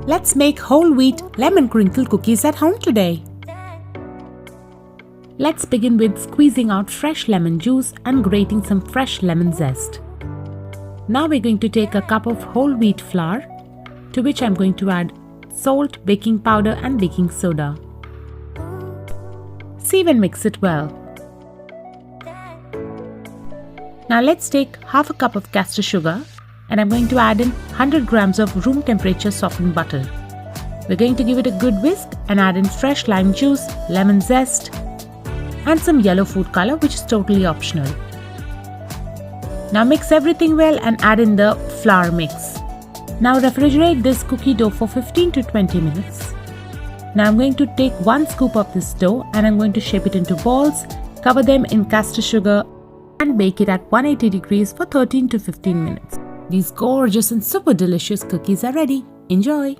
Let's make whole wheat lemon crinkle cookies at home today. Let's begin with squeezing out fresh lemon juice and grating some fresh lemon zest. Now we're going to take a cup of whole wheat flour, to which I'm going to add salt, baking powder and baking soda. Sieve and mix it well. Now let's take half a cup of castor sugar and I'm going to add in 100 grams of room temperature softened butter. We're going to give it a good whisk and add in fresh lime juice, lemon zest and some yellow food color, which is totally optional. Now mix everything well and add in the flour mix. Now refrigerate this cookie dough for 15 to 20 minutes. Now I'm going to take 1 scoop of this dough and I'm going to shape it into balls, cover them in castor sugar and bake it at 180 degrees for 13 to 15 minutes. These gorgeous and super delicious cookies are ready. Enjoy!